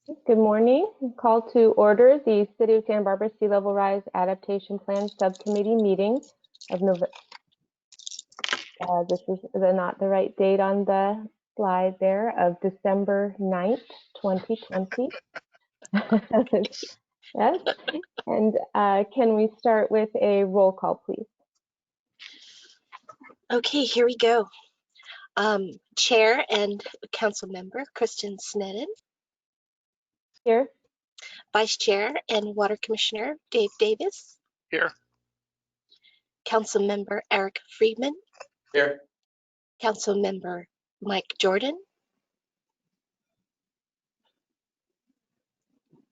Good morning. Call to order the City of Santa Barbara Sea Level Rise Adaptation Plan Subcommittee meeting of November. This is not the right date on the slide there, of December 9th, 2020. Yes. And can we start with a roll call, please? Okay, here we go. Chair and Council Member Kristen Sneddon. Here. Vice Chair and Water Commissioner Dave Davis. Here. Council Member Eric Friedman. Here. Council Member Mike Jordan.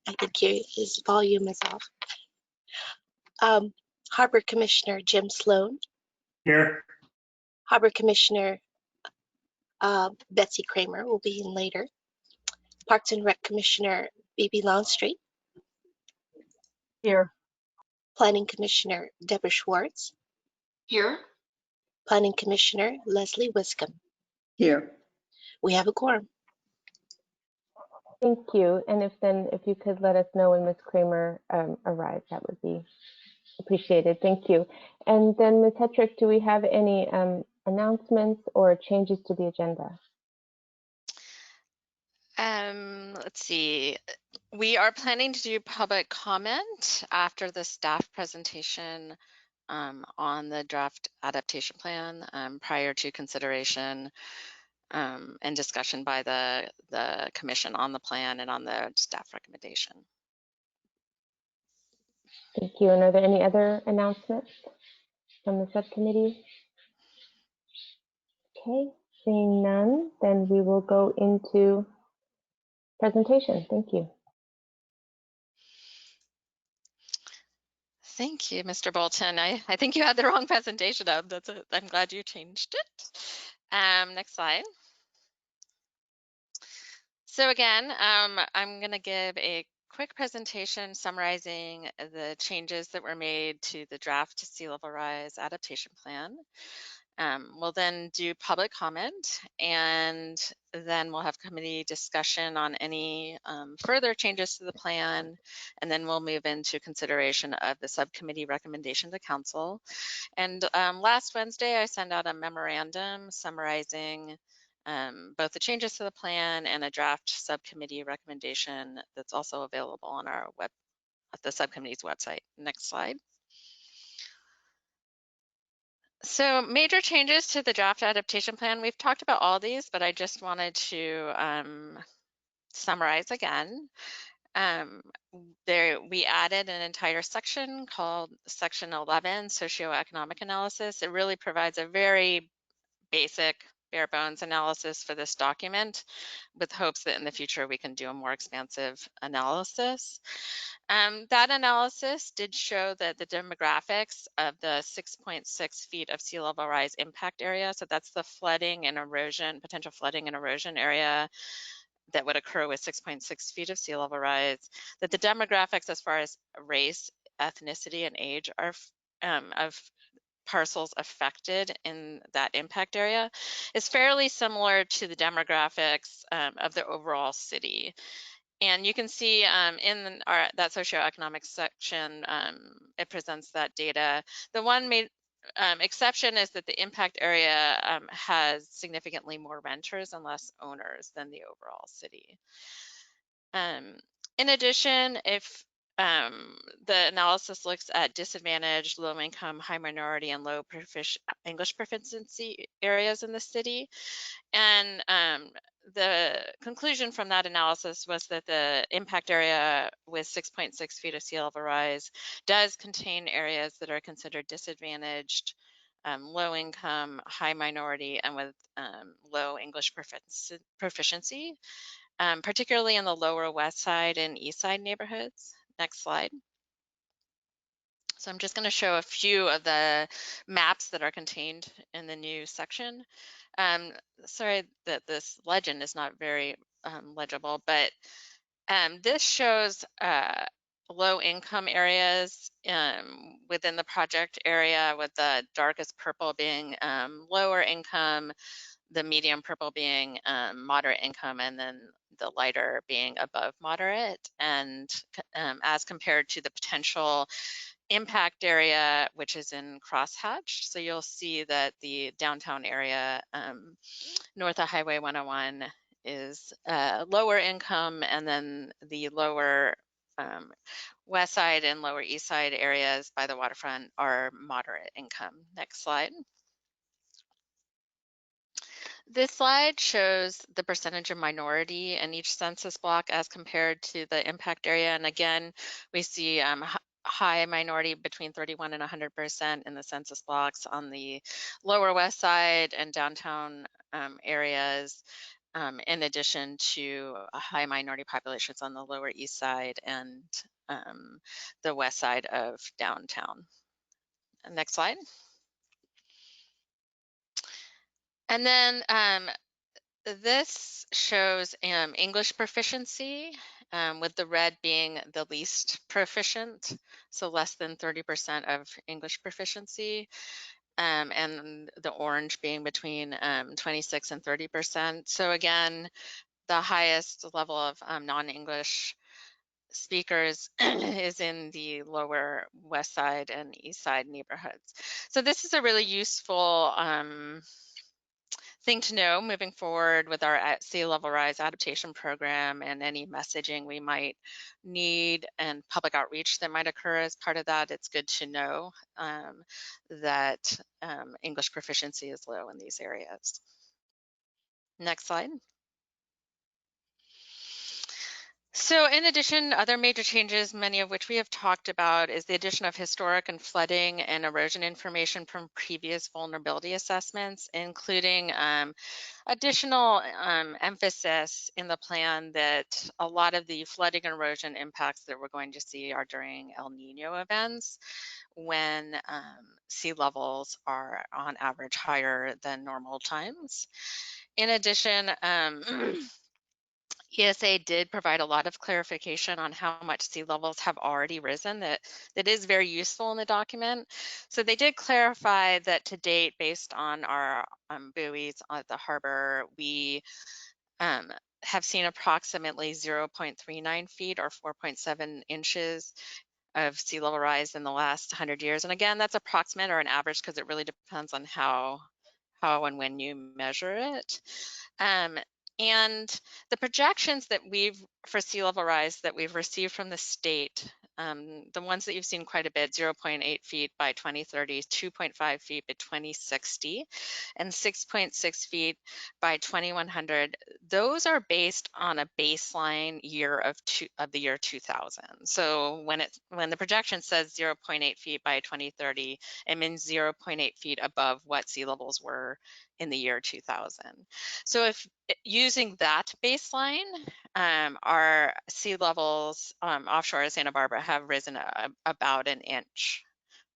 I think his volume is off. Harbor Commissioner Jim Sloan. Here. Harbor Commissioner Betsy Kramer will be in later. Parks and Rec Commissioner Bibi Longstreet. Here. Planning Commissioner Deborah Schwartz. Here. Planning Commissioner Leslie Wiscombe. Here. We have a quorum. Thank you. And if you could let us know when Ms. Kramer arrives, that would be appreciated. Thank you. And then Ms. Hetrick, do we have any announcements or changes to the agenda? Let's see. We are planning to do public comment after the staff presentation on the draft adaptation plan prior to consideration and discussion by the commission on the plan and on the staff recommendation. Thank you. And are there any other announcements from the subcommittee? Okay, seeing none, then we will go into presentation. Thank you. Thank you, Mr. Bolton. I think you had the wrong presentation up. I'm glad you changed it. Next slide. So again, I'm going to give a quick presentation summarizing the changes that were made to the draft Sea Level Rise Adaptation Plan. We'll then do public comment, and then we'll have committee discussion on any further changes to the plan, and then we'll move into consideration of the subcommittee recommendation to council. And last Wednesday, I sent out a memorandum summarizing both the changes to the plan and a draft subcommittee recommendation that's also available on our the subcommittee's website. Next slide. So major changes to the draft adaptation plan. We've talked about all these, but I just wanted to summarize again. We added an entire section called Section 11, Socioeconomic Analysis. It really provides a very basic, bare bones analysis for this document, with hopes that in the future we can do a more expansive analysis. That analysis did show that the demographics of the 6.6 feet of sea level rise impact area, so that's the flooding and erosion, potential flooding and erosion area that would occur with 6.6 feet of sea level rise, that the demographics as far as race, ethnicity, and age are of parcels affected in that impact area is fairly similar to the demographics of the overall city. And you can see in that socioeconomic section, it presents that data. The one exception is that the impact area has significantly more renters and less owners than the overall city. In addition, if the analysis looks at disadvantaged, low income, high minority, and low English proficiency areas in the city. And the conclusion from that analysis was that the impact area with 6.6 feet of sea level rise does contain areas that are considered disadvantaged, low income, high minority, and with low English proficiency, particularly in the lower west side and east side neighborhoods. Next slide. So I'm just going to show a few of the maps that are contained in the new section. Sorry that this legend is not very legible, but this shows low income areas within the project area, with the darkest purple being lower income, the medium purple being moderate income, and then the lighter being above moderate, and as compared to the potential impact area, which is in crosshatch. So you'll see that the downtown area north of Highway 101 is lower income, and then the lower west side and lower east side areas by the waterfront are moderate income. Next slide. This slide shows the percentage of minority in each census block as compared to the impact area. And again, we see high minority between 31 and 100% in the census blocks on the lower west side and downtown areas, in addition to high minority populations on the lower east side and the west side of downtown. Next slide. And then this shows English proficiency, with the red being the least proficient, so less than 30% of English proficiency, and the orange being between 26 and 30%. So again, the highest level of non-English speakers is in the lower west side and east side neighborhoods. So this is a really useful thing to know moving forward with our sea level rise adaptation program, and any messaging we might need and public outreach that might occur as part of that. It's good to know that English proficiency is low in these areas. Next slide. So in addition, other major changes, many of which we have talked about, is the addition of historic and flooding and erosion information from previous vulnerability assessments, including additional emphasis in the plan that a lot of the flooding and erosion impacts that we're going to see are during El Nino events, when sea levels are on average higher than normal times. In addition, ESA did provide a lot of clarification on how much sea levels have already risen that is very useful in the document. So they did clarify that to date, based on our buoys at the harbor, we have seen approximately 0.39 feet or 4.7 inches of sea level rise in the last 100 years. And again, that's approximate or an average because it really depends on how and when you measure it. And the projections that for sea level rise that we've received from the state, the ones that you've seen quite a bit, 0.8 feet by 2030, 2.5 feet by 2060, and 6.6 feet by 2100, those are based on a baseline year of the year 2000. So when the projection says 0.8 feet by 2030, it means 0.8 feet above what sea levels were in the year 2000. So if using that baseline, our sea levels offshore of Santa Barbara have risen about an inch,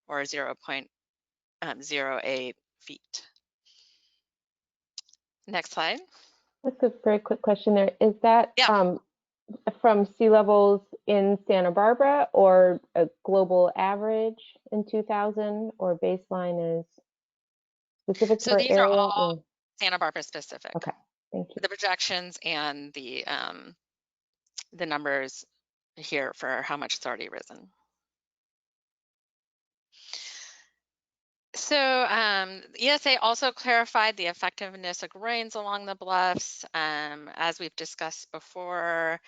or 0.08 feet. Next slide. That's a very quick question there. Is that from sea levels in Santa Barbara, or a global average in 2000, or baseline is specific to So our these area? are all Santa Barbara specific. Okay, thank you. The projections and the numbers here for how much it's already risen. So ESA also clarified the effectiveness of groins along the bluffs. As we've discussed before,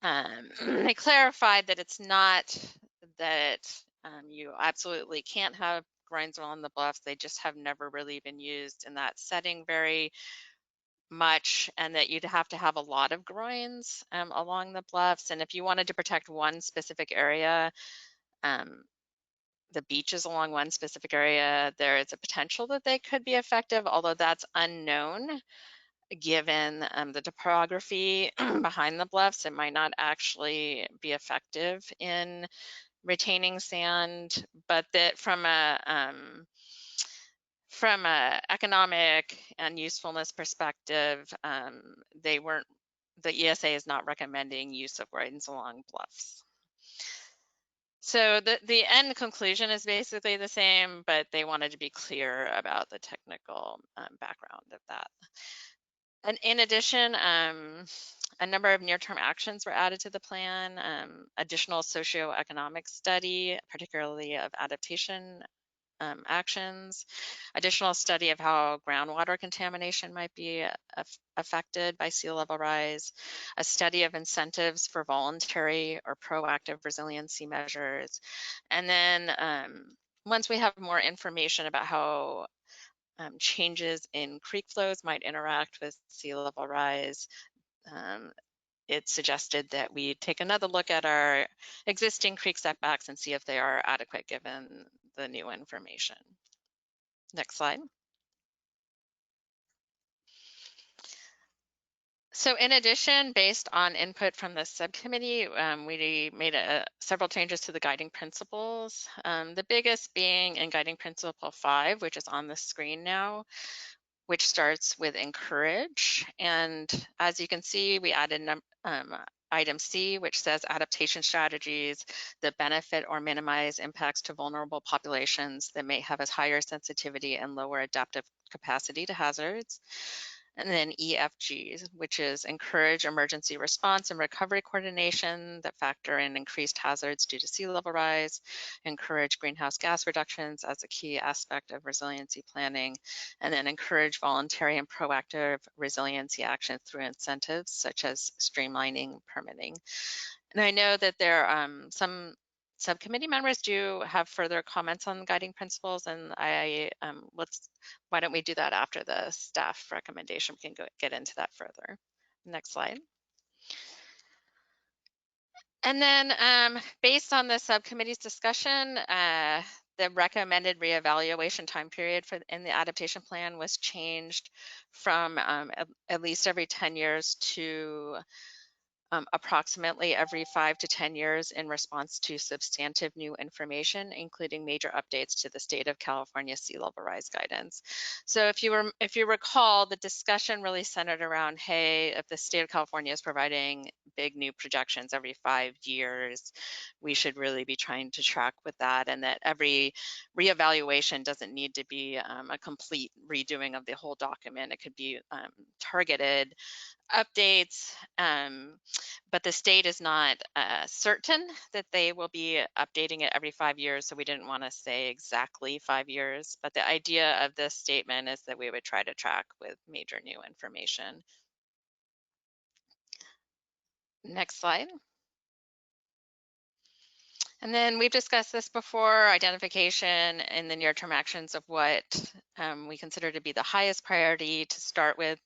they clarified that it's not that you absolutely can't have groins along the bluffs. They just have never really been used in that setting very much, and that you'd have to have a lot of groins along the bluffs. And if you wanted to protect one specific area, the beaches along one specific area, there is a potential that they could be effective, although that's unknown given the topography behind the bluffs. It might not actually be effective in retaining sand, but that from a economic and usefulness perspective, the ESA is not recommending use of groins along bluffs. So the end conclusion is basically the same, but they wanted to be clear about the technical background of that. And in addition, a number of near-term actions were added to the plan, additional socioeconomic study, particularly of adaptation actions, additional study of how groundwater contamination might be affected by sea level rise, a study of incentives for voluntary or proactive resiliency measures. And then once we have more information about how changes in creek flows might interact with sea level rise, it suggested that we take another look at our existing creek setbacks and see if they are adequate given the new information. Next slide. So in addition, based on input from the subcommittee, we made several changes to the guiding principles. The biggest being in guiding principle 5, which is on the screen now, which starts with encourage. And as you can see, we added item C, which says adaptation strategies that benefit or minimize impacts to vulnerable populations that may have a higher sensitivity and lower adaptive capacity to hazards. And then EFGs, which is encourage emergency response and recovery coordination that factor in increased hazards due to sea level rise, encourage greenhouse gas reductions as a key aspect of resiliency planning, and then encourage voluntary and proactive resiliency actions through incentives such as streamlining permitting. And I know that there are some subcommittee members do have further comments on guiding principles, and why don't we do that after the staff recommendation? We can get into that further. Next slide. And then based on the subcommittee's discussion, the recommended reevaluation time period in the adaptation plan was changed from at least every 10 years to approximately every 5 to 10 years in response to substantive new information, including major updates to the state of California sea level rise guidance. So if you recall, the discussion really centered around, hey, if the state of California is providing big new projections every 5 years, we should really be trying to track with that, and that every reevaluation doesn't need to be a complete redoing of the whole document. It could be targeted updates, but the state is not certain that they will be updating it every 5 years, so we didn't want to say exactly 5 years, but the idea of this statement is that we would try to track with major new information. Next slide. And then we've discussed this before, identification and the near-term actions of what we consider to be the highest priority to start with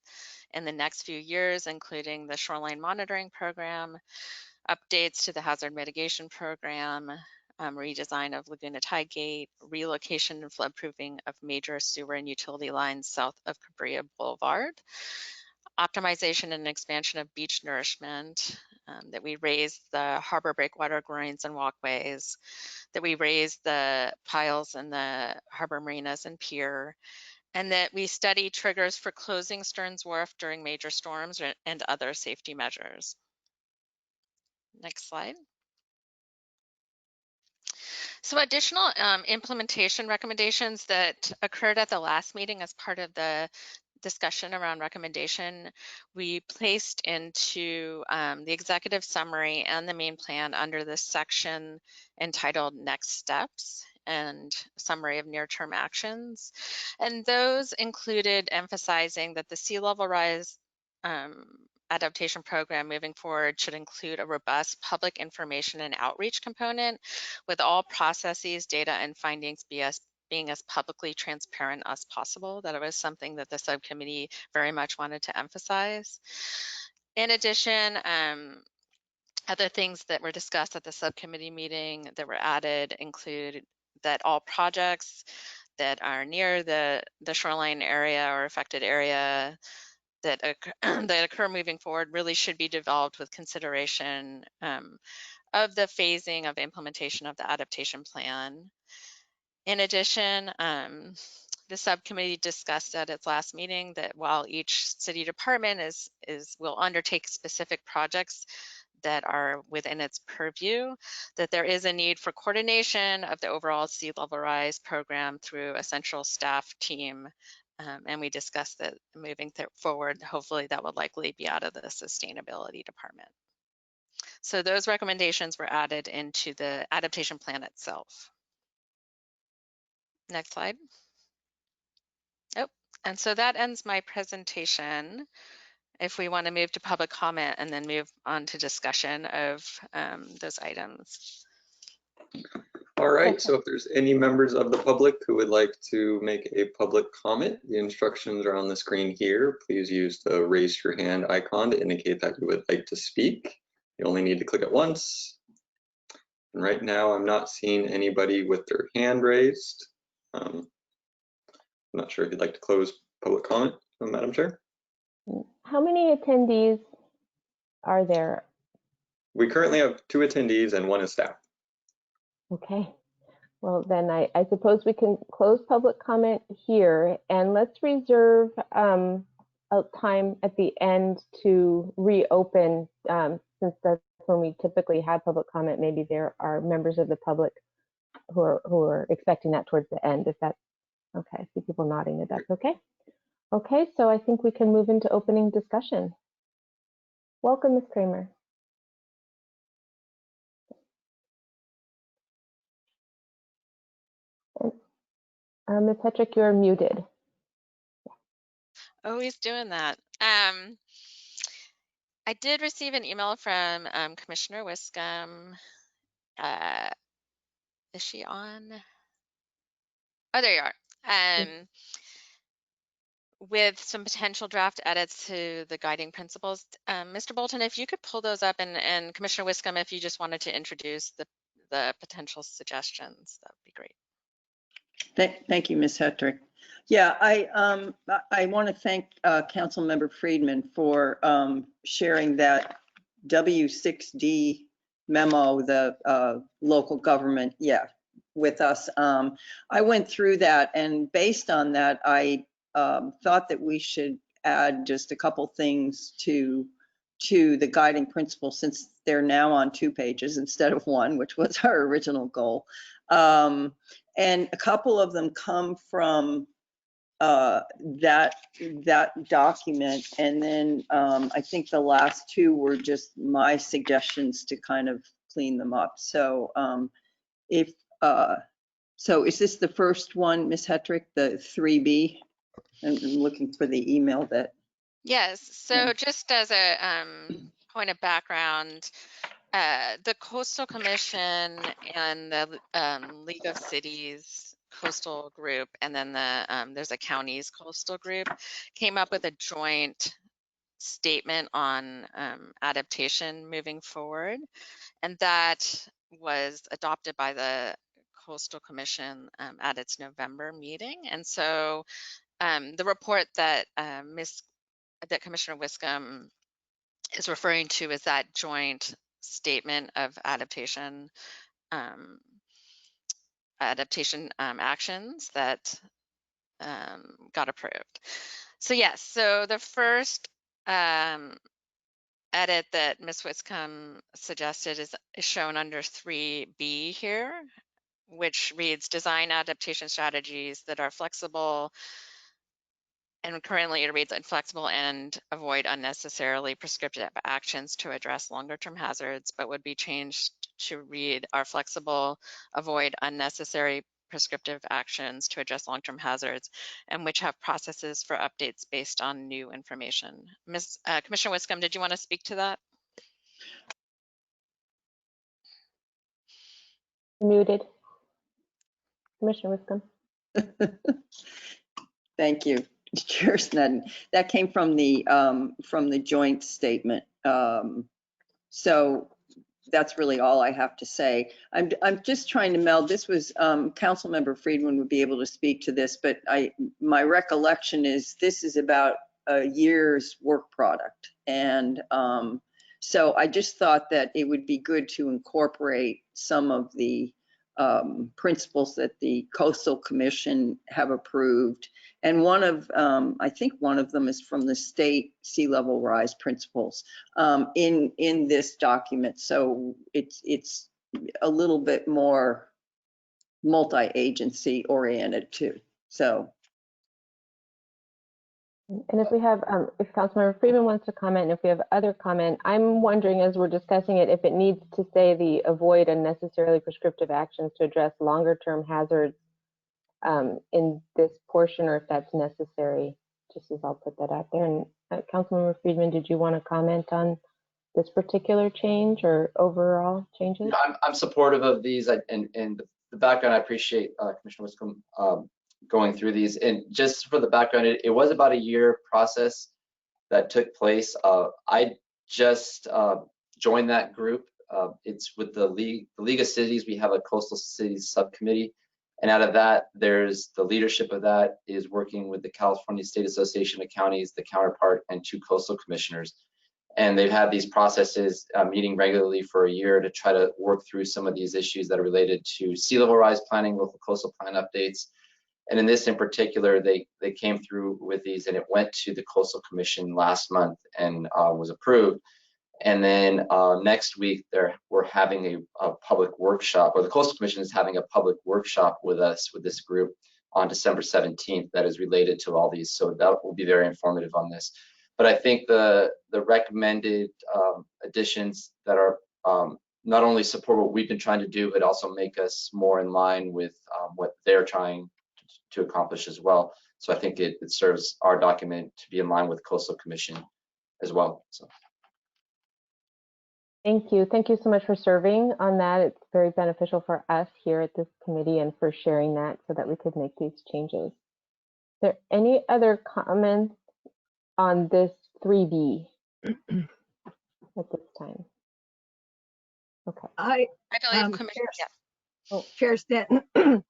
in the next few years, including the shoreline monitoring program, updates to the hazard mitigation program, redesign of Laguna Tide Gate, relocation and floodproofing of major sewer and utility lines south of Cabrillo Boulevard, optimization and expansion of beach nourishment, that we raise the harbor breakwater groins and walkways, that we raise the piles and the harbor marinas and pier, and that we study triggers for closing Stearns Wharf during major storms and other safety measures. Next slide. So additional implementation recommendations that occurred at the last meeting as part of the discussion around recommendation, we placed into the executive summary and the main plan under this section entitled Next Steps and Summary of Near-Term Actions. And those included emphasizing that the sea level rise adaptation program moving forward should include a robust public information and outreach component with all processes, data, and findings being as publicly transparent as possible. That was something that the subcommittee very much wanted to emphasize. In addition, other things that were discussed at the subcommittee meeting that were added include that all projects that are near the shoreline area or affected area that occur moving forward really should be developed with consideration of the phasing of implementation of the adaptation plan. In addition, the subcommittee discussed at its last meeting that while each city department will undertake specific projects that are within its purview, that there is a need for coordination of the overall sea level rise program through a central staff team and we discussed that moving forward, hopefully that would likely be out of the sustainability department. So those recommendations were added into the adaptation plan itself. Next slide. Oh, and so that ends my presentation. If we want to move to public comment and then move on to discussion of those items. All right, so if there's any members of the public who would like to make a public comment, the instructions are on the screen here. Please use the raise your hand icon to indicate that you would like to speak. You only need to click it once. And right now, I'm not seeing anybody with their hand raised. I'm not sure if you'd like to close public comment, Madam Chair. How many attendees are there? We currently have 2 attendees and 1 is staff. Okay. Well, then I suppose we can close public comment here, and let's reserve a time at the end to reopen, since that's when we typically have public comment. Maybe there are members of the public who are expecting that towards the end, if that's okay. I see people nodding if that's okay. Okay, so I think we can move into opening discussion. Welcome, Ms. Kramer. Ms. Hetrick, you're muted. Always doing that. I did receive an email from Commissioner Wiscombe. Is she on? Oh, there you are. With some potential draft edits to the guiding principles. Mr. Bolton, if you could pull those up, and Commissioner Wiscombe, if you just wanted to introduce the potential suggestions, that would be great. Thank you, Ms. Hetrick. Yeah, I want to thank Councilmember Friedman for sharing that W6D memo, the local government, with us. I went through that, and based on that, I thought that we should add just a couple things to the guiding principles, since they're now on 2 pages instead of 1, which was our original goal. And a couple of them come from that document, and then I think the last 2 were just my suggestions to kind of clean them up. So so is this the first one, Ms. Hetrick, the 3B? I'm looking for the email that. Yes, so just as a point of background, the Coastal Commission and the League of Cities coastal group, and then there's a counties coastal group, came up with a joint statement on adaptation moving forward, and that was adopted by the Coastal Commission at its November meeting. And so the report that that Commissioner Wiscombe is referring to is that joint statement of adaptation actions that got approved. So yes, so the first edit that Ms. Wiscombe suggested is shown under 3B here, which reads design adaptation strategies that are flexible, and currently it reads inflexible and avoid unnecessarily prescriptive actions to address longer term hazards, but would be changed to read are flexible, avoid unnecessary prescriptive actions to address long-term hazards, and which have processes for updates based on new information. Commissioner Wiscombe, did you want to speak to that? Muted. Commissioner Wiscombe. Thank you, Chair Snedden. That came from the joint statement. So that's really all I have to say. I'm just trying to meld. This was Councilmember Friedman would be able to speak to this, but my recollection is this is about a year's work product, and so I just thought that it would be good to incorporate some of the principles that the Coastal Commission have approved. And one of, I think one of them is from the state sea level rise principles in this document. So it's a little bit more multi-agency oriented too. So And if we have, if Councilmember Freeman wants to comment, and if we have other comment, I'm wondering as we're discussing it, if it needs to say the avoid unnecessarily prescriptive actions to address longer term hazards in this portion, or if that's necessary, just as I'll put that out there. And Councilmember Freeman, did you want to comment on this particular change or overall changes? I'm supportive of these, and the background, I appreciate Commissioner Wiscombe going through these. And just for the background, it was about a year process that took place. I just joined that group. It's with the League of Cities. We have a Coastal Cities Subcommittee. And out of that, there's the leadership of that is working with the California State Association of Counties, the counterpart, and 2 coastal commissioners. And they've had these processes meeting regularly for a year to try to work through some of these issues that are related to sea level rise planning, local coastal plan updates. And in this in particular, they came through with these, and it went to the Coastal Commission last month and was approved. And then next week, we're having a public workshop, or the Coastal Commission is having a public workshop with us, with this group, on December 17th that is related to all these. So that will be very informative on this. But I think the recommended additions that are not only support what we've been trying to do, but also make us more in line with what they're trying to accomplish as well. So I think it serves our document to be in line with Coastal Commission as well. So. Thank you. Thank you so much for serving on that. It's very beneficial for us here at this committee and for sharing that so that we could make these changes. Is there any other comments on this 3B at this time? Okay. I believe Commissioner. Yeah. Chair Stanton,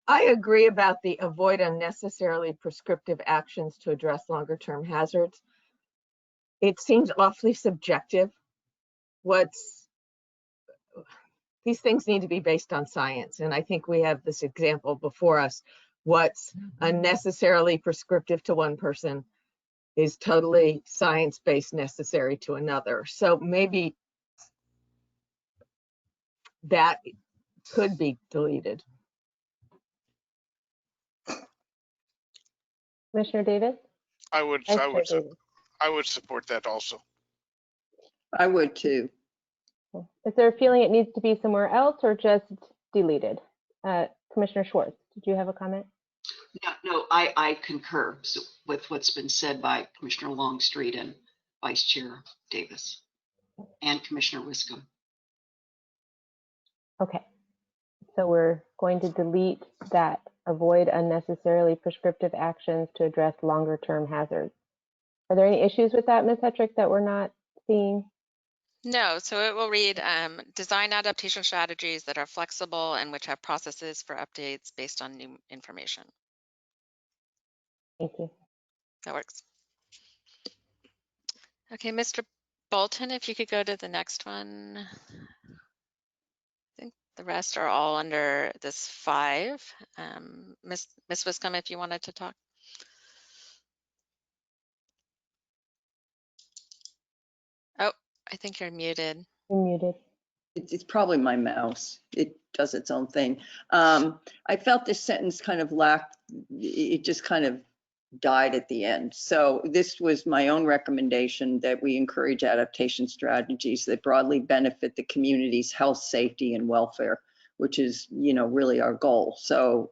I agree about the avoid unnecessarily prescriptive actions to address longer term hazards. It seems awfully subjective. These things need to be based on science. And I think we have this example before us. What's unnecessarily prescriptive to one person is totally science-based necessary to another. So maybe that could be deleted. Commissioner Davis? I would support that also. I would too. Is there a feeling it needs to be somewhere else or just deleted? Commissioner Schwartz, did you have a comment? No, I concur with what's been said by Commissioner Longstreet and Vice Chair Davis and Commissioner Wiscombe. Okay, so we're going to delete that. Avoid unnecessarily prescriptive actions to address longer term hazards. Are there any issues with that, Ms. Hetrick, that we're not seeing? No, so it will read design adaptation strategies that are flexible and which have processes for updates based on new information. Thank you. That works. Okay, Mr. Bolton, if you could go to the next one. I think the rest are all under this 5. Ms. Wiscombe, if you wanted to talk. Oh, I think you're muted. You're muted. It's probably my mouse. It does its own thing. I felt this sentence kind of lacked, it just kind of died at the end. So this was my own recommendation that we encourage adaptation strategies that broadly benefit the community's health, safety, and welfare, which is, really our goal. So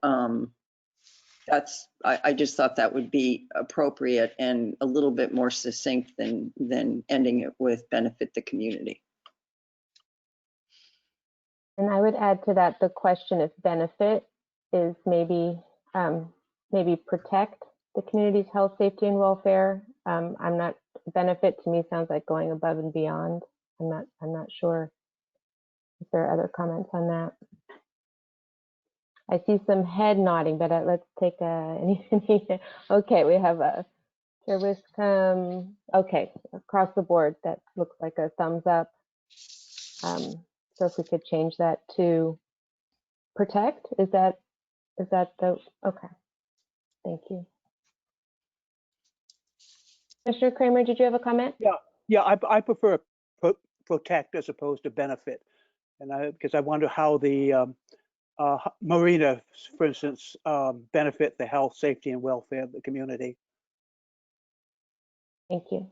I just thought that would be appropriate and a little bit more succinct than ending it with benefit the community. And I would add to that the question if benefit is maybe protect the community's health, safety, and welfare. I'm not, benefit to me sounds like going above and beyond. I'm not sure if there are other comments on that. I see some head nodding, but let's take okay, we have a Chair Wiscombe. Okay, across the board, that looks like a thumbs up. So if we could change that to protect, is that the, okay, thank you. Commissioner Kramer, did you have a comment? Yeah, I prefer protect as opposed to benefit. And because I wonder how the marina, for instance, benefit the health, safety, and welfare of the community. Thank you.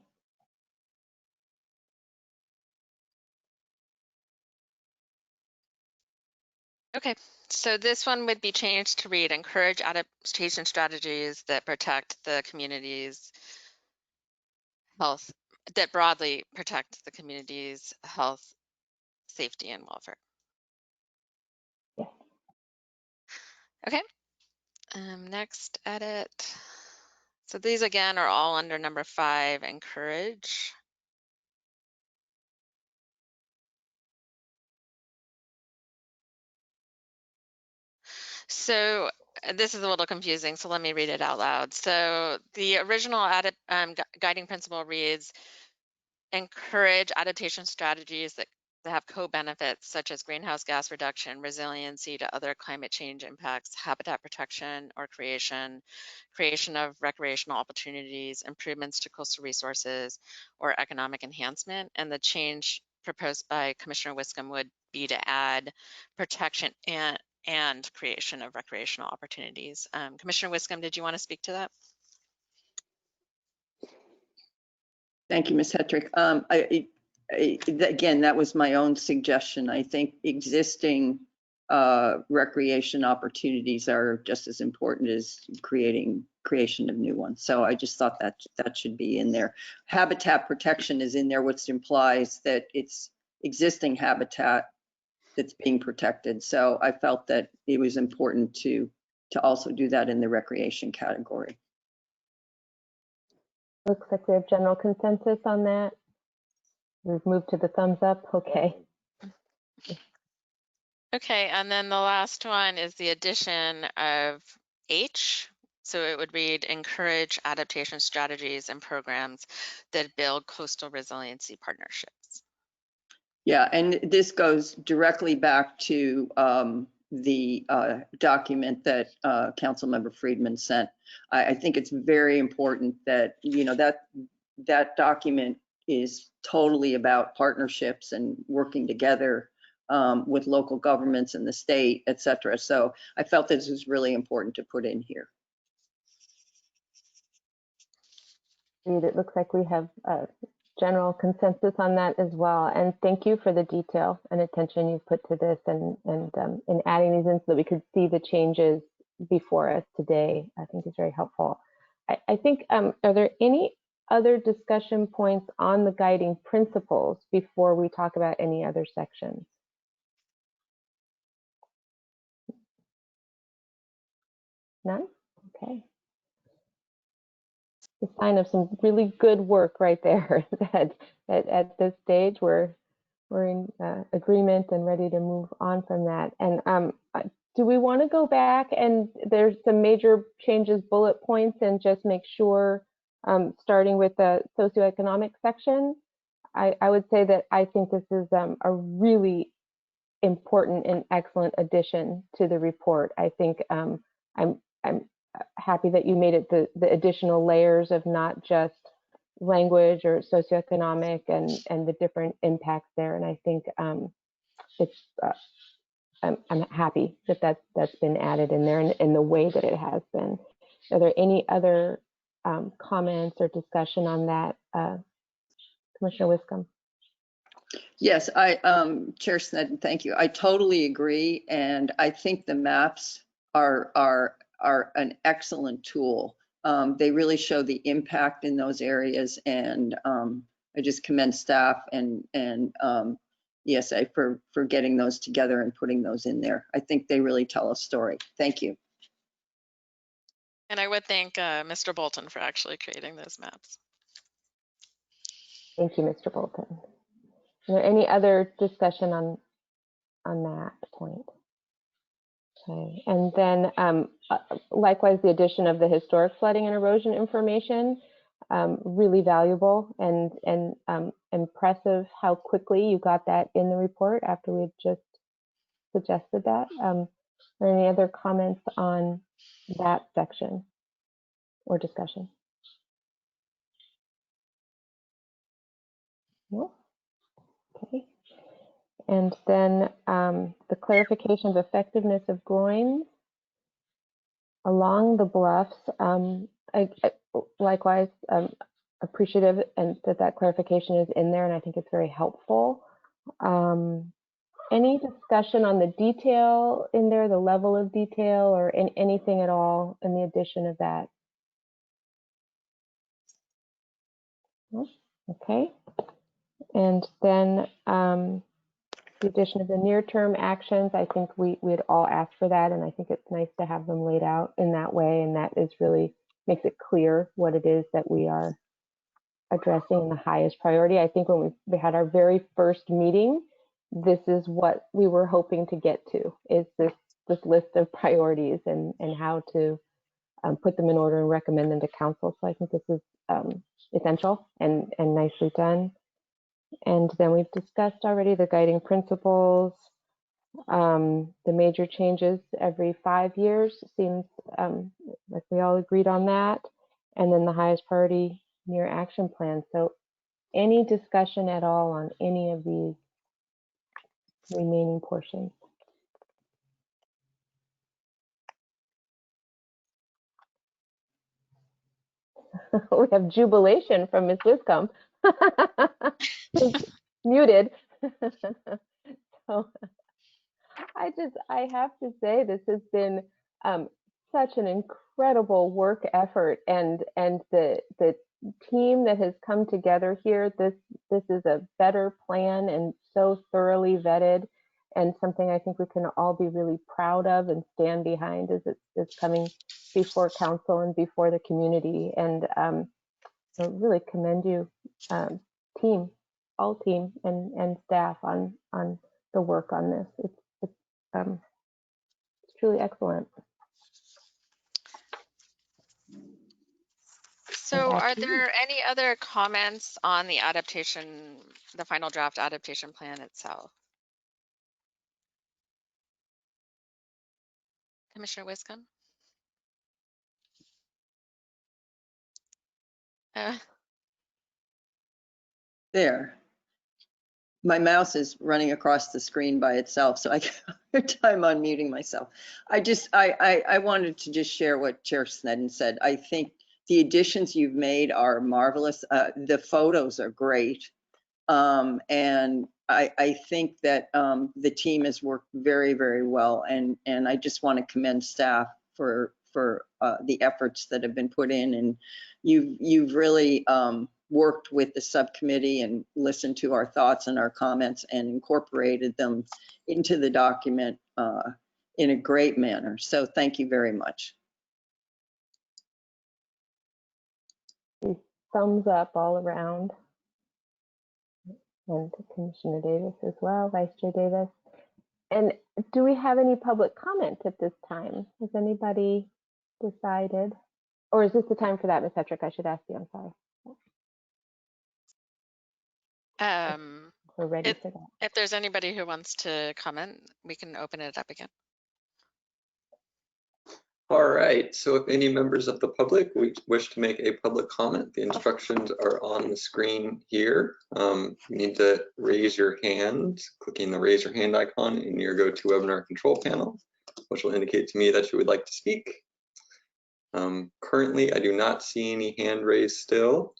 Okay, so this one would be changed to read, encourage adaptation strategies that protect the community's health, that broadly protect the community's health, safety, and welfare. Yes. Okay, next edit. So these again are all under number 5, encourage. So this is a little confusing, so let me read it out loud. So the original guiding principle reads, encourage adaptation strategies that have co-benefits such as greenhouse gas reduction, resiliency to other climate change impacts, habitat protection or creation of recreational opportunities, improvements to coastal resources, or economic enhancement. And the change proposed by Commissioner Wiscombe would be to add protection and creation of recreational opportunities. Commissioner Wiscombe, did you want to speak to that? Thank you, Ms. Hetrick. Again, that was my own suggestion. I think existing recreation opportunities are just as important as creation of new ones. So I just thought that should be in there. Habitat protection is in there, which implies that it's existing habitat that's being protected. So I felt that it was important to also do that in the recreation category. Looks like we have general consensus on that. We've moved to the thumbs up. Okay. Okay, and then the last one is the addition of H. So it would read, encourage adaptation strategies and programs that build coastal resiliency partnerships. Yeah, and this goes directly back to the document that Councilmember Friedman sent. I think it's very important that, that document is totally about partnerships and working together with local governments and the state, et cetera. So I felt this was really important to put in here. It looks like we have general consensus on that as well. And thank you for the detail and attention you've put to this and in adding these in so that we could see the changes before us today. I think is very helpful. I think, are there any other discussion points on the guiding principles before we talk about any other sections? None? Okay. The sign of some really good work right there that at this stage we're in agreement and ready to move on from that. And do we want to go back and there's some major changes, bullet points, and just make sure, starting with the socioeconomic section, I would say that I think this is a really important and excellent addition to the report. I think I'm happy that you made it the additional layers of not just language or socioeconomic and the different impacts there. And I think it's I'm happy that that's been added in there in the way that it has been. Are there any other comments or discussion on that, Commissioner Wiscombe? Yes, Chair Sneddon, thank you. I totally agree, and I think the maps are an excellent tool. They really show the impact in those areas, and I just commend staff and ESA for getting those together and putting those in there. I think they really tell a story. Thank you. And I would thank Mr. Bolton for actually creating those maps. Thank you, Mr. Bolton. Is there any other discussion on that point? Okay, and then likewise, the addition of the historic flooding and erosion information, really valuable and impressive how quickly you got that in the report after we had just suggested that. Are there any other comments on that section or discussion? No? Okay. And then the clarification of effectiveness of groins along the bluffs. Likewise, appreciative and that clarification is in there, and I think it's very helpful. Any discussion on the detail in there, the level of detail, or anything at all in the addition of that? Okay. And then the addition of the near-term actions, I think we'd all ask for that, and I think it's nice to have them laid out in that way, and that is really makes it clear what it is that we are addressing in the highest priority. I think when we had our very first meeting, this is what we were hoping to get to, is this list of priorities and how to put them in order and recommend them to council. So I think this is essential and nicely done. And then we've discussed already the guiding principles, the major changes every 5 years seems like we all agreed on that. And then the highest priority near action plan. So any discussion at all on any of these remaining portions? We have jubilation from Ms. Wiscombe. Muted. So I have to say this has been such an incredible work effort, and the team that has come together here. This is a better plan and so thoroughly vetted, and something I think we can all be really proud of and stand behind as it's coming before council and before the community. And so really commend you, team, all team and staff on the work on this. It's truly excellent. So are there any other comments on the adaptation, the final draft adaptation plan itself? Commissioner Wiscombe? There. My mouse is running across the screen by itself, so I have a hard time unmuting myself. I wanted to just share what Chair Sneddon said. I think the additions you've made are marvelous. The photos are great. And I think that the team has worked very, very well. And I just want to commend staff for the efforts that have been put in. And you've really worked with the subcommittee and listened to our thoughts and our comments and incorporated them into the document in a great manner. So thank you very much. Thumbs up all around. And to Commissioner Davis as well, Vice Chair Davis. And do we have any public comment at this time? Has anybody decided? Or is this the time for that, Ms. Hetrick? I should ask you, I'm sorry. We're ready for that. If there's anybody who wants to comment, we can open it up again. All right, so if any members of the public wish to make a public comment, the instructions are on the screen here. You need to raise your hand, clicking the raise your hand icon in your GoToWebinar control panel, which will indicate to me that you would like to speak. Currently, I do not see any hand raised still.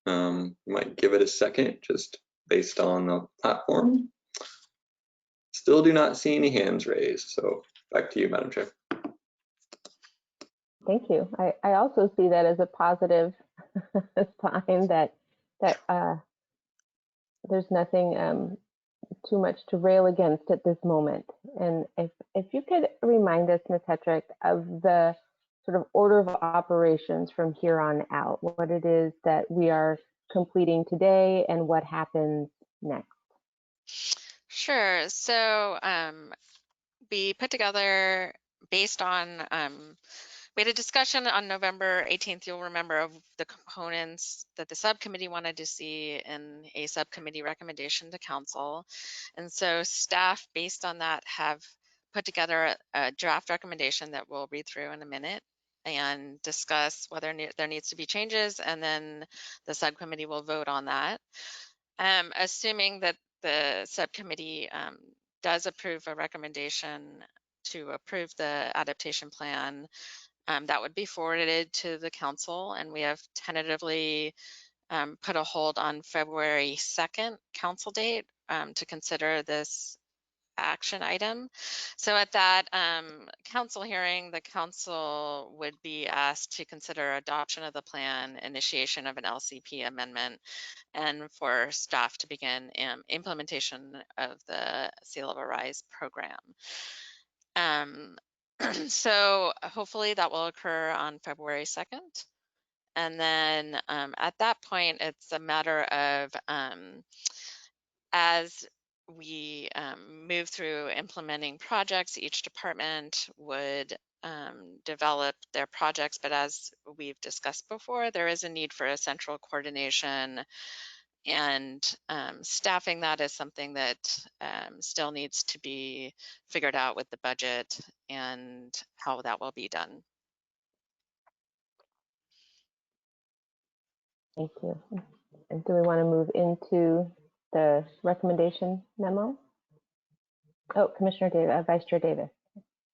You might give it a second just based on the platform. Still do not see any hands raised, so back to you, Madam Chair. Thank you. I also see that as a positive sign that there's nothing too much to rail against at this moment. And if you could remind us, Ms. Hetrick, of the sort of order of operations from here on out, what it is that we are completing today and what happens next. Sure. So we put together based on we had a discussion on November 18th, you'll remember, of the components that the subcommittee wanted to see in a subcommittee recommendation to council. And so staff, based on that, have put together a draft recommendation that we'll read through in a minute and discuss whether there needs to be changes, and then the subcommittee will vote on that. Assuming that the subcommittee does approve a recommendation to approve the adaptation plan, that would be forwarded to the council, and we have tentatively put a hold on February 2nd council date to consider this action item. So at that council hearing, the council would be asked to consider adoption of the plan, initiation of an LCP amendment, and for staff to begin implementation of the Sea Level Rise program. So hopefully that will occur on February 2nd. And then at that point, it's a matter of as we move through implementing projects, each department would develop their projects. But as we've discussed before, there is a need for a central coordination, and staffing that is something that still needs to be figured out with the budget and how that will be done. Thank you. And do we want to move into the recommendation memo? Oh, Commissioner Davis, Vice Chair Davis.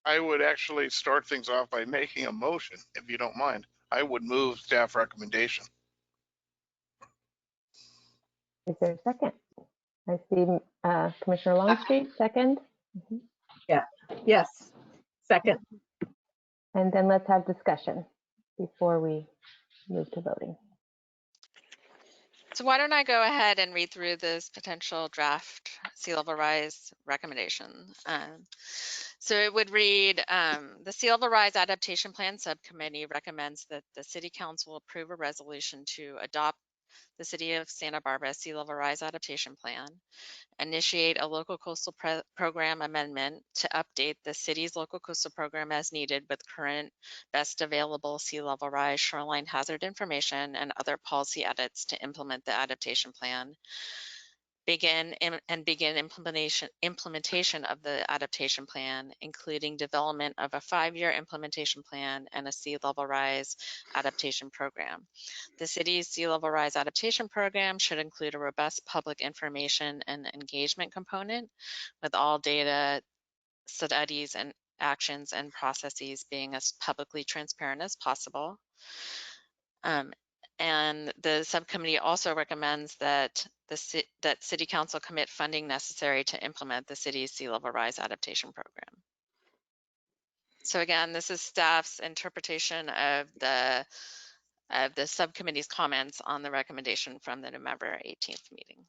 I would actually start things off by making a motion, if you don't mind. I would move staff recommendation. Is there a second? I see Commissioner Longstreet, second. Yeah, yes, second. And then let's have discussion before we move to voting. So why don't I go ahead and read through this potential draft sea level rise recommendation. So it would read, the Sea Level Rise Adaptation Plan Subcommittee recommends that the City Council approve a resolution to adopt the City of Santa Barbara Sea Level Rise Adaptation Plan, initiate a local coastal program amendment to update the city's local coastal program as needed with current best available sea level rise shoreline hazard information and other policy edits to implement the adaptation plan. Begin implementation of the adaptation plan, including development of a 5-year implementation plan and a sea level rise adaptation program. The city's sea level rise adaptation program should include a robust public information and engagement component, with all data, studies, and actions and processes being as publicly transparent as possible. And the subcommittee also recommends that City Council commit funding necessary to implement the city's sea level rise adaptation program. So again, this is staff's interpretation of the subcommittee's comments on the recommendation from the November 18th meeting.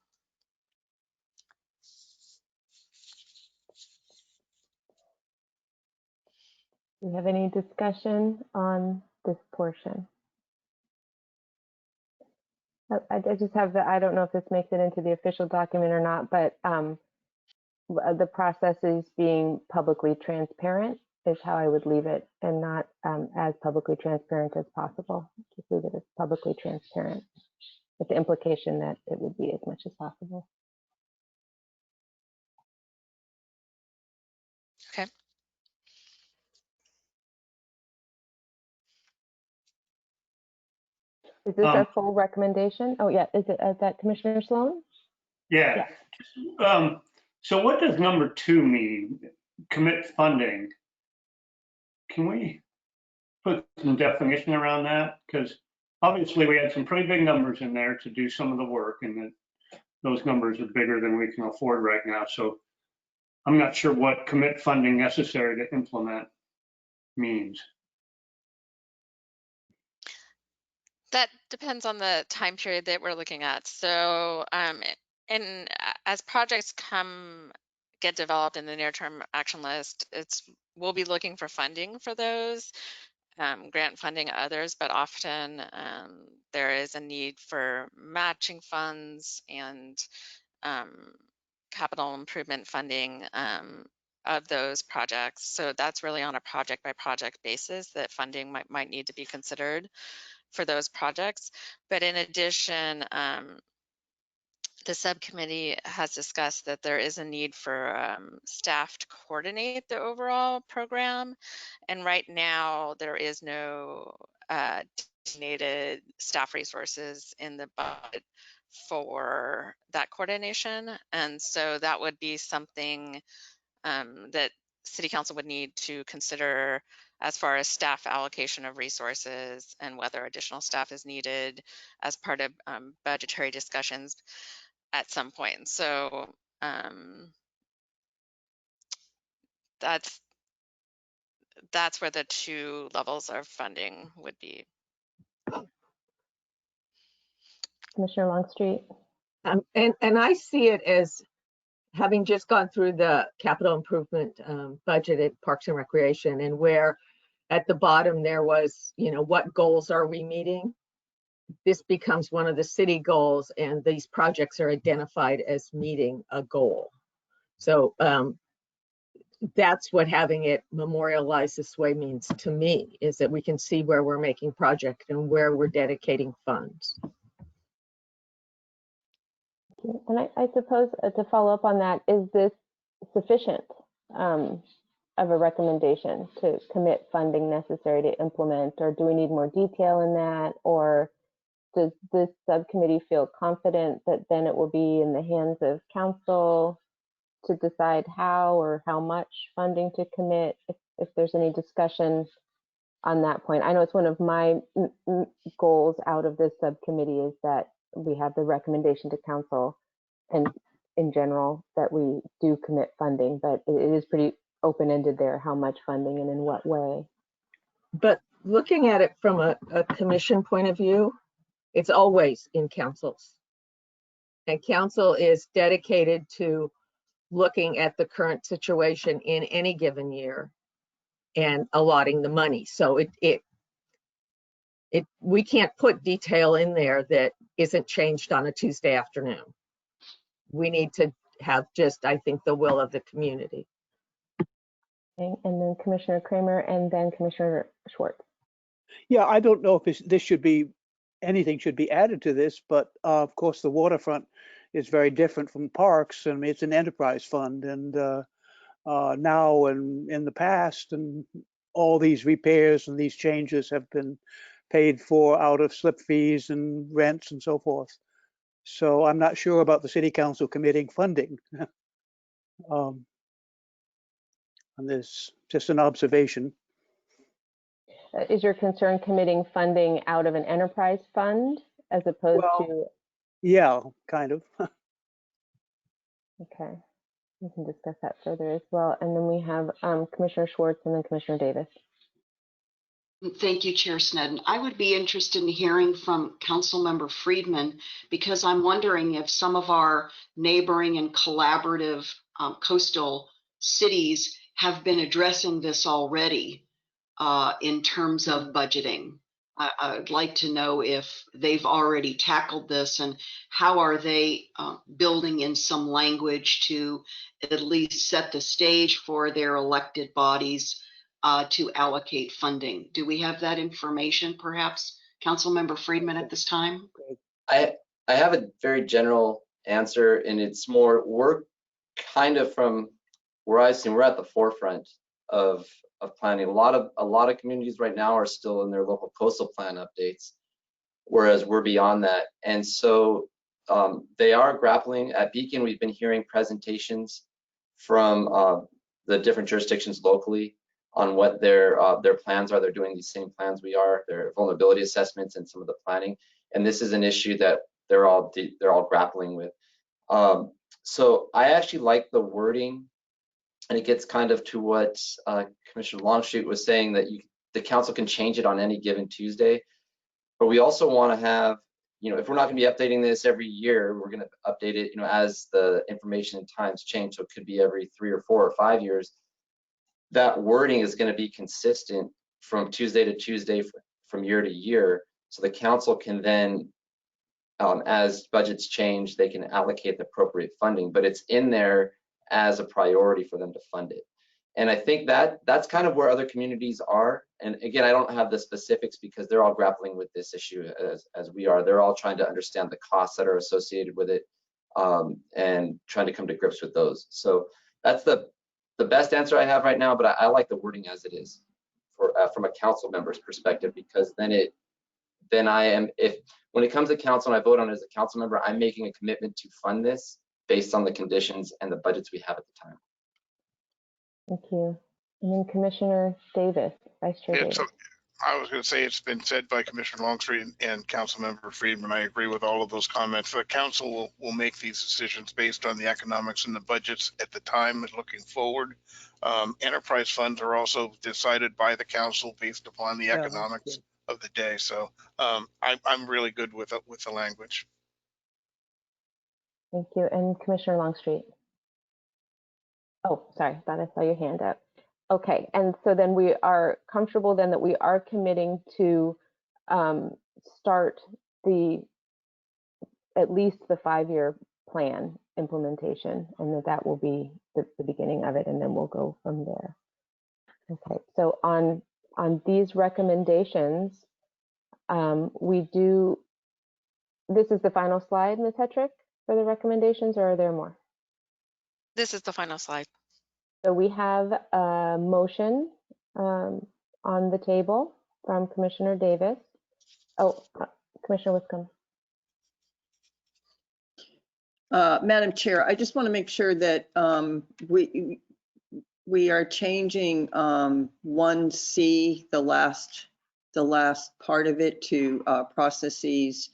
Do you have any discussion on this portion? I just have I don't know if this makes it into the official document or not, but the process is being publicly transparent is how I would leave it, and not as publicly transparent as possible. Just leave it as publicly transparent, with the implication that it would be as much as possible. Okay. Is this our full recommendation? Oh yeah, is that Commissioner Sloan? Yeah. So what does number 2 mean? Commit funding. Can we put some definition around that? Because obviously we had some pretty big numbers in there to do some of the work, and that those numbers are bigger than we can afford right now. So I'm not sure what commit funding necessary to implement means. That depends on the time period that we're looking at. So, and as projects get developed in the near-term action list, we'll be looking for funding for those, grant funding others, but often there is a need for matching funds and capital improvement funding of those projects. So that's really on a project-by-project basis that funding might need to be considered for those projects. But in addition, the subcommittee has discussed that there is a need for staff to coordinate the overall program. And right now, there is no designated staff resources in the budget for that coordination. And so that would be something that City Council would need to consider as far as staff allocation of resources and whether additional staff is needed as part of budgetary discussions at some point. So that's where the two levels of funding would be. Commissioner Longstreet. And I see it as having just gone through the capital improvement budget at Parks and Recreation, and where at the bottom there was, what goals are we meeting? This becomes one of the city goals, and these projects are identified as meeting a goal. So that's what having it memorialized this way means to me, is that we can see where we're making projects and where we're dedicating funds. And I suppose to follow up on that, is this sufficient of a recommendation to commit funding necessary to implement, or do we need more detail in that? Or does this subcommittee feel confident that then it will be in the hands of council to decide how or how much funding to commit, if there's any discussion on that point? I know it's one of my goals out of this subcommittee is that we have the recommendation to council and in general that we do commit funding, but it is pretty open-ended there, how much funding and in what way. But looking at it from a commission point of view, it's always in councils. And council is dedicated to looking at the current situation in any given year and allotting the money. So we can't put detail in there that isn't changed on a Tuesday afternoon. We need to have just, I think, the will of the community. Okay. And then Commissioner Kramer and then Commissioner Schwartz. Yeah, I don't know if this should be, anything should be added to this, but of course the waterfront is very different from parks. I mean, it's an enterprise fund, and now and in the past, and all these repairs and these changes have been paid for out of slip fees and rents and so forth. So I'm not sure about the city council committing funding. And this just an observation. Is your concern committing funding out of an enterprise fund as opposed to? Yeah, kind of. Okay, we can discuss that further as well. And then we have Commissioner Schwartz and then Commissioner Davis. Thank you, Chair Snedden. I would be interested in hearing from Councilmember Friedman, because I'm wondering if some of our neighboring and collaborative coastal cities have been addressing this already in terms of budgeting. I'd like to know if they've already tackled this, and how are they building in some language to at least set the stage for their elected bodies to allocate funding. Do we have that information, perhaps, Councilmember Friedman, at this time? I have a very general answer, and it's more, we're kind of from where I've seen, we're at the forefront of planning. A lot of communities right now are still in their local coastal plan updates, whereas we're beyond that. And so they are grappling. At Beacon, we've been hearing presentations from the different jurisdictions locally on what their plans are. They're doing these same plans we are, their vulnerability assessments and some of the planning. And this is an issue that they're all grappling with. So I actually like the wording, and it gets kind of to what Commissioner Longstreet was saying, that the council can change it on any given Tuesday. But we also want to have, if we're not going to be updating this every year, we're going to update it, as the information and times change. So it could be every 3 or 4 or 5 years. That wording is going to be consistent from Tuesday to Tuesday, from year to year. So the council can then, as budgets change, they can allocate the appropriate funding, but it's in there as a priority for them to fund it. And I think that's kind of where other communities are. And again, I don't have the specifics because they're all grappling with this issue as we are. They're all trying to understand the costs that are associated with it, and trying to come to grips with those. So that's the best answer I have right now, but I like the wording as it is from a council member's perspective, because then when it comes to council and I vote on it as a council member, I'm making a commitment to fund this based on the conditions and the budgets we have at the time. Thank you. And then Commissioner Davis, Vice Chair It's, Davis. I was going to say it's been said by Commissioner Longstreet and Councilmember Friedman. I agree with all of those comments. The council will make these decisions based on the economics and the budgets at the time and looking forward. Enterprise funds are also decided by the council based upon the economics of the day. So I'm really good with the language. Thank you. And Commissioner Longstreet. Oh, sorry, thought I saw your hand up. Okay, and so then we are comfortable then that we are committing to start at least the 5-year plan implementation, and that will be the beginning of it, and then we'll go from there. Okay, so on these recommendations, this is the final slide, Ms. Hetrick, for the recommendations, or are there more? This is the final slide. So we have a motion on the table from Commissioner Davis. Oh, Commissioner Wiscombe. Madam Chair, I just want to make sure that we are changing 1C, the last part of it, to processes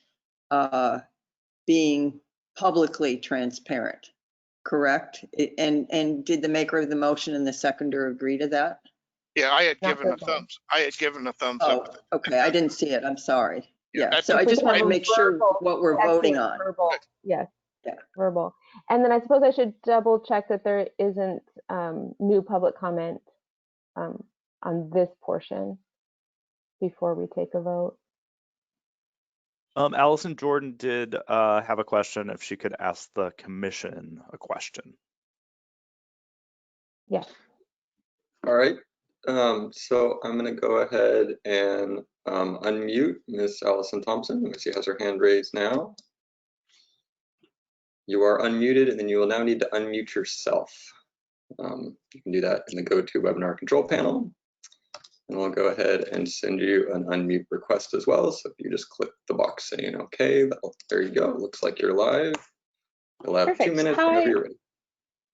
being publicly transparent, correct? And did the maker of the motion and the seconder agree to that? Yeah, I had Not given a so thumbs. I had given a thumbs Oh, up. okay, I didn't see it, I'm sorry. Yeah, so I If we just can want to have a make sure verbal- what we're Excellent, voting on. verbal, yes, Yeah. verbal. And then I suppose I should double check that there isn't new public comment on this portion before we take a vote. Allison Jordan did have a question, if she could ask the commission a question. Yes. All right. So I'm going to go ahead and unmute Miss Allison Thompson. She has her hand raised now. You are unmuted, and then you will now need to unmute yourself. You can do that in the GoToWebinar control panel. And we'll go ahead and send you an unmute request as well. So if you just click the box saying okay, there you go. It looks like you're live. You'll have Perfect. 2 minutes Hi. whenever you're ready.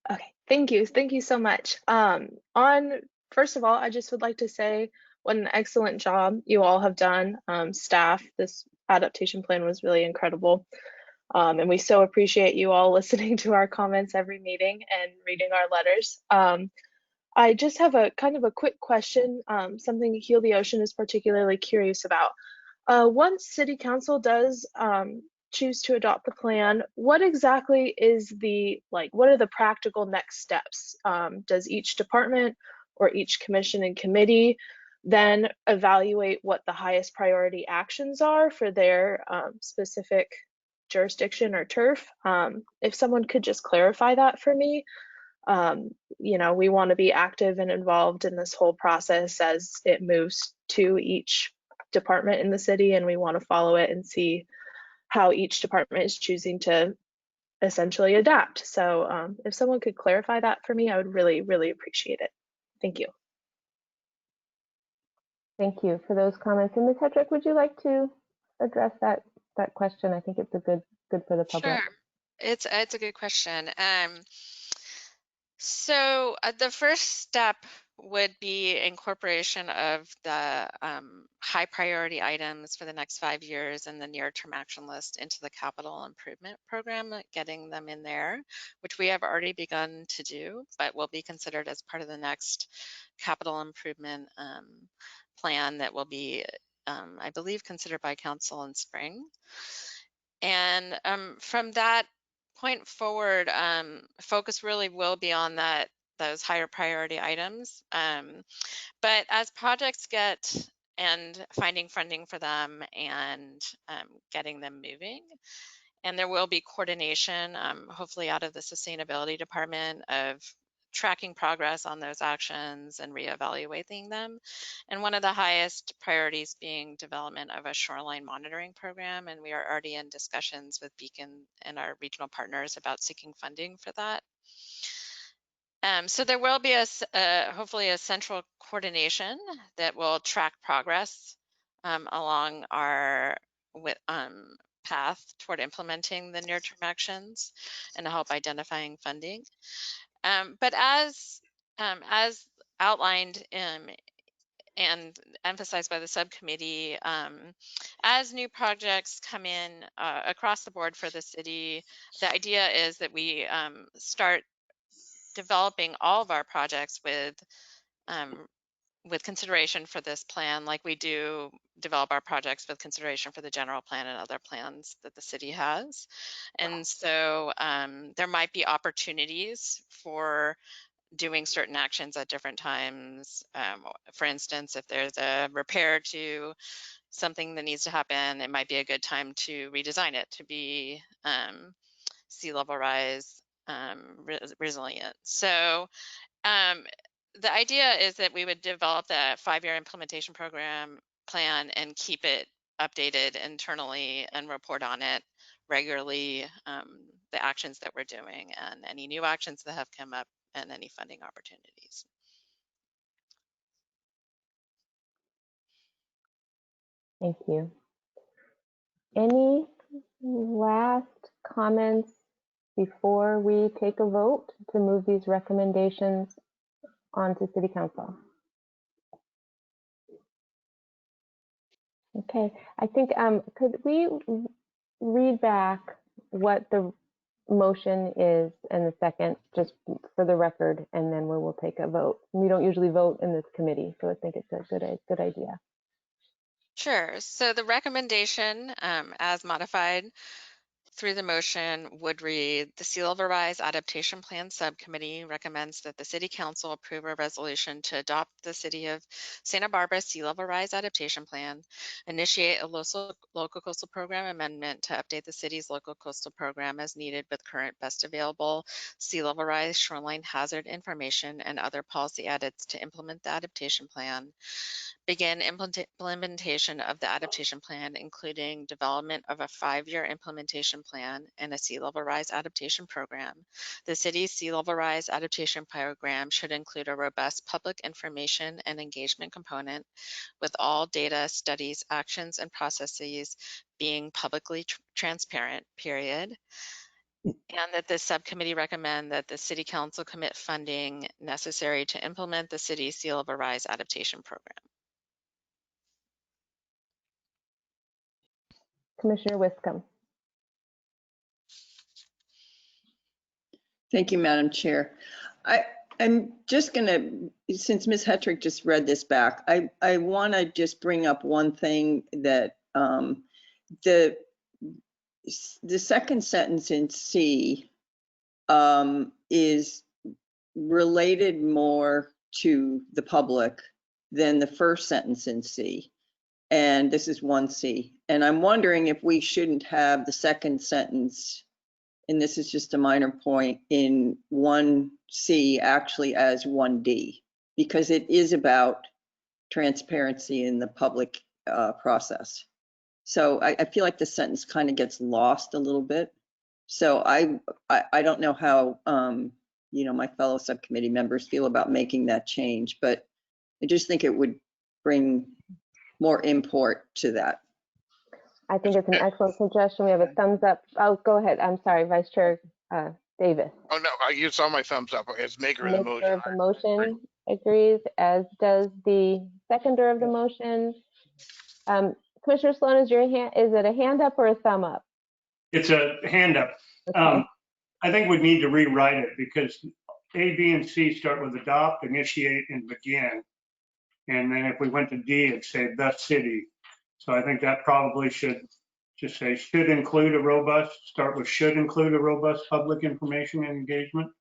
Okay, thank you so much. First of all, I just would like to say what an excellent job you all have done. Staff, this adaptation plan was really incredible. And we so appreciate you all listening to our comments every meeting and reading our letters. I just have a kind of a quick question, something Heal the Ocean is particularly curious about. Once City Council does choose to adopt the plan, what exactly is what are the practical next steps? Does each department or each commission and committee then evaluate what the highest priority actions are for their specific jurisdiction or turf? If someone could just clarify that for me. We want to be active and involved in this whole process as it moves to each department in the city, and we want to follow it and see how each department is choosing to essentially adapt. So if someone could clarify that for me, I would really, really appreciate it. Thank you. Thank you for those comments. And Ms. Hetrick, would you like to address that question? I think it's good for the public. Sure, it's a good question. So the first step would be incorporation of the high priority items for the next 5 years and the near-term action list into the capital improvement program, getting them in there, which we have already begun to do, but will be considered as part of the next capital improvement plan that will be, I believe, considered by council in spring. And from that point forward, focus really will be on those higher priority items. But as projects and finding funding for them and getting them moving, and there will be coordination, hopefully out of the sustainability department, of tracking progress on those actions and reevaluating them. And one of the highest priorities being development of a shoreline monitoring program. And we are already in discussions with Beacon and our regional partners about seeking funding for that. So there will be hopefully a central coordination that will track progress along our path toward implementing the near-term actions and to help identifying funding. But as outlined and emphasized by the subcommittee, as new projects come in across the board for the city, the idea is that we start developing all of our projects with consideration for this plan, like we do develop our projects with consideration for the general plan and other plans that the city has. And so there might be opportunities for doing certain actions at different times. For instance, if there's a repair to something that needs to happen, it might be a good time to redesign it to be sea level rise resilient. So the idea is that we would develop that 5-year implementation program plan and keep it updated internally and report on it regularly, the actions that we're doing and any new actions that have come up and any funding opportunities. Thank you. Any last comments before we take a vote to move these recommendations onto City Council? Okay, I think, could we read back what the motion is and the second, just for the record, and then we will take a vote. We don't usually vote in this committee, so I think it's a good idea. Sure. So the recommendation, as modified through the motion, would read: the Sea Level Rise Adaptation Plan Subcommittee recommends that the City Council approve a resolution to adopt the City of Santa Barbara Sea Level Rise Adaptation Plan, initiate a local coastal program amendment to update the city's local coastal program as needed with current best available sea level rise, shoreline hazard information, and other policy edits to implement the adaptation plan. Begin implementation of the adaptation plan, including development of a 5-year implementation plan and a sea level rise adaptation program. The city's sea level rise adaptation program should include a robust public information and engagement component, with all data, studies, actions, and processes being publicly transparent, period. And that the subcommittee recommend that the City Council commit funding necessary to implement the city's sea level rise adaptation program. Commissioner Wiscombe. Thank you, Madam Chair. I'm just going to, since Ms. Hetrick just read this back, I want to just bring up one thing that the second sentence in C is related more to the public than the first sentence in C. And this is 1C. And I'm wondering if we shouldn't have the second sentence, and this is just a minor point, in 1C actually as 1D, because it is about transparency in the public process. So I feel like the sentence kind of gets lost a little bit. So I don't know how my fellow subcommittee members feel about making that change, but I just think it would bring more import to that. I think it's an excellent suggestion. We have a thumbs up. Oh, go ahead. I'm sorry, Vice Chair Davis. Oh, no, you saw my thumbs up as maker of the motion. Maker of the motion agrees, as does the seconder of the motion. Commissioner Sloan, is it a hand up or a thumb up? It's a hand up. Okay. I think we need to rewrite it because A, B, and C start with adopt, initiate, and begin. And then if we went to D, it'd say the city. So I think that probably should just say should include a robust, start with should include a robust public information and engagement.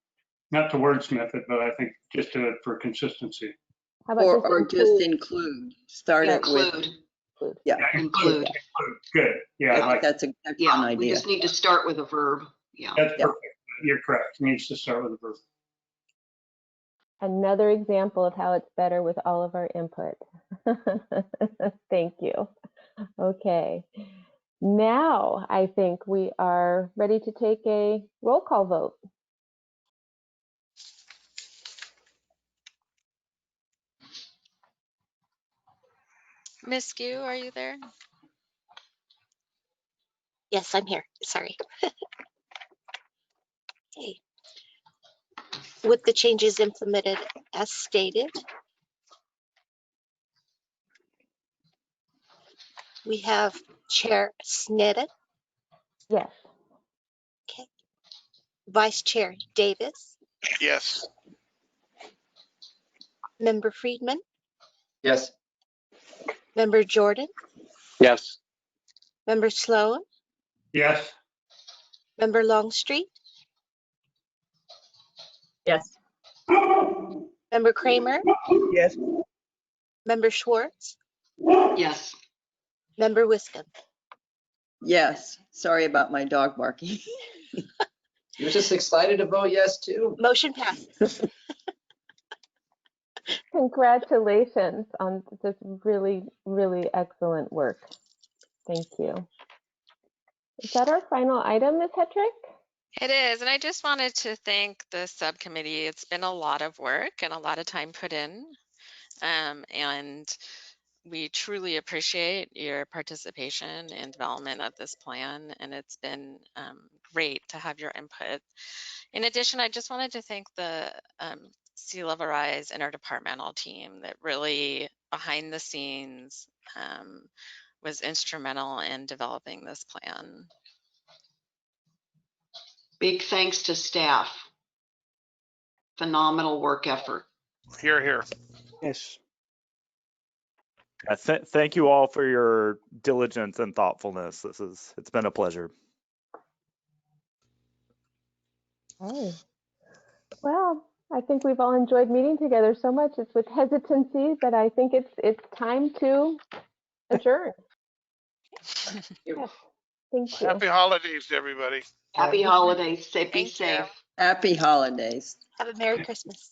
Not to wordsmith it, but I think just for consistency. How about or just include, start it with. Include. Yeah, include. Good. Yeah, I think that's an idea. We just need to start with a verb. Yeah. That's perfect. You're correct. It needs to start with a verb. Another example of how it's better with all of our input. Thank you. Okay. Now I think we are ready to take a roll call vote. Ms. Skew, are you there? Yes, I'm here. Sorry. Okay. With the changes implemented as stated, We have Chair Snedden, Yes. Vice Chair Davis, Yes. Member Friedman, Yes. Member Jordan, Yes. Member Sloan, Yes. Member Longstreet, Yes. Member Kramer, Yes. Member Schwartz, Yes. Member Wiscombe. Yes, sorry about my dog barking. He was just excited to vote yes too. Motion passes. Congratulations on this really, really excellent work. Thank you. Is that our final item, Ms. Hetrick? It is, and I just wanted to thank the subcommittee. It's been a lot of work and a lot of time put in, and we truly appreciate your participation in development of this plan, and it's been great to have your input. In addition, I just wanted to thank the Sea Level Rise interdepartmental team that really, behind the scenes, was instrumental in developing this plan. Big thanks to staff. Phenomenal work effort. Here, here. Yes. Thank you all for your diligence and thoughtfulness. It's been a pleasure. Oh, well, I think we've all enjoyed meeting together so much. It's with hesitancy, but I think it's time to adjourn. Yes, thank you. Happy holidays, everybody. Happy holidays. Be Thank you. safe. Happy holidays. Have a Merry Christmas.